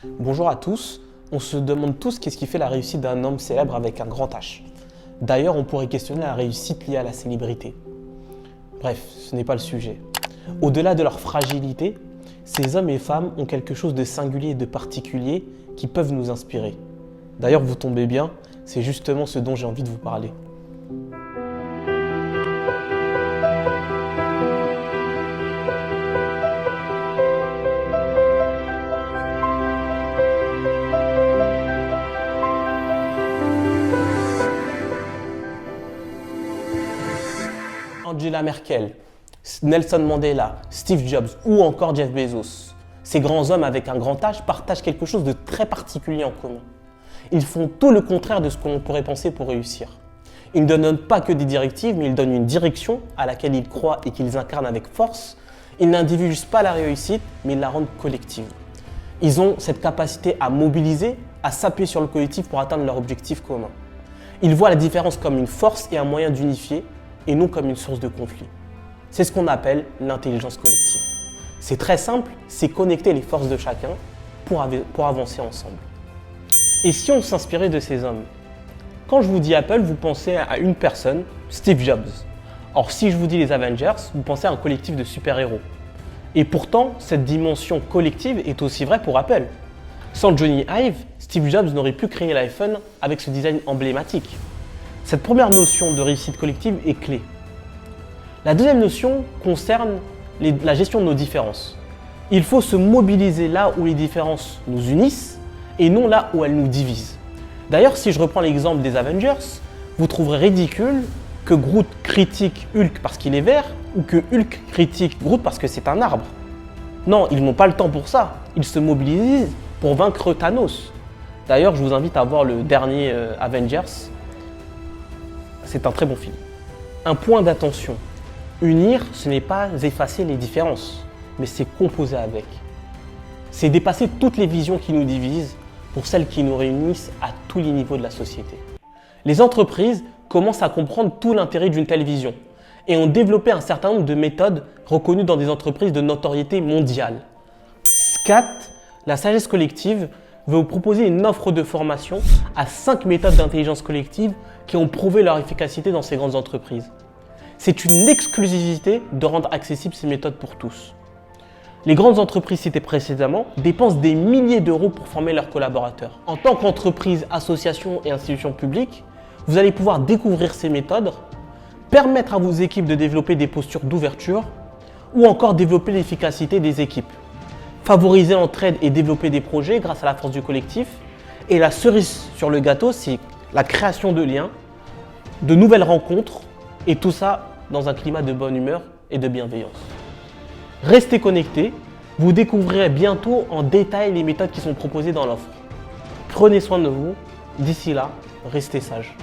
Bonjour à tous, on se demande tous qu'est-ce qui fait la réussite d'un homme célèbre avec un grand H. D'ailleurs, on pourrait questionner la réussite liée à la célébrité. Bref, ce n'est pas le sujet. Au-delà de leur fragilité, ces hommes et femmes ont quelque chose de singulier et de particulier qui peuvent nous inspirer. D'ailleurs, vous tombez bien, c'est justement ce dont j'ai envie de vous parler. Angela Merkel, Nelson Mandela, Steve Jobs ou encore Jeff Bezos. Ces grands hommes avec un grand H partagent quelque chose de très particulier en commun. Ils font tout le contraire de ce que l'on pourrait penser pour réussir. Ils ne donnent pas que des directives, mais ils donnent une direction à laquelle ils croient et qu'ils incarnent avec force. Ils n'individualisent pas la réussite, mais ils la rendent collective. Ils ont cette capacité à mobiliser, à s'appuyer sur le collectif pour atteindre leur objectif commun. Ils voient la différence comme une force et un moyen d'unifier, et non comme une source de conflit. C'est ce qu'on appelle l'intelligence collective. C'est très simple, c'est connecter les forces de chacun pour avancer ensemble. Et si on s'inspirait de ces hommes? Quand je vous dis Apple, vous pensez à une personne, Steve Jobs. Or, si je vous dis les Avengers, vous pensez à un collectif de super-héros. Et pourtant, cette dimension collective est aussi vraie pour Apple. Sans Johnny Ive, Steve Jobs n'aurait pu créer l'iPhone avec ce design emblématique. Cette première notion de réussite collective est clé. La deuxième notion concerne la gestion de nos différences. Il faut se mobiliser là où les différences nous unissent et non là où elles nous divisent. D'ailleurs, si je reprends l'exemple des Avengers, vous trouverez ridicule que Groot critique Hulk parce qu'il est vert ou que Hulk critique Groot parce que c'est un arbre. Non, ils n'ont pas le temps pour ça. Ils se mobilisent pour vaincre Thanos. D'ailleurs, je vous invite à voir le dernier Avengers. C'est un très bon film. Un point d'attention. Unir, ce n'est pas effacer les différences, mais c'est composer avec. C'est dépasser toutes les visions qui nous divisent pour celles qui nous réunissent à tous les niveaux de la société. Les entreprises commencent à comprendre tout l'intérêt d'une telle vision et ont développé un certain nombre de méthodes reconnues dans des entreprises de notoriété mondiale. SCAT, la sagesse collective, veut vous proposer une offre de formation à 5 méthodes d'intelligence collective qui ont prouvé leur efficacité dans ces grandes entreprises. C'est une exclusivité de rendre accessibles ces méthodes pour tous. Les grandes entreprises citées précédemment dépensent des milliers d'euros pour former leurs collaborateurs. En tant qu'entreprise, association et institution publique, vous allez pouvoir découvrir ces méthodes, permettre à vos équipes de développer des postures d'ouverture ou encore développer l'efficacité des équipes. Favoriser l'entraide et développer des projets grâce à la force du collectif. Et la cerise sur le gâteau, c'est la création de liens, de nouvelles rencontres et tout ça dans un climat de bonne humeur et de bienveillance. Restez connectés, vous découvrirez bientôt en détail les méthodes qui sont proposées dans l'offre. Prenez soin de vous, d'ici là, restez sages.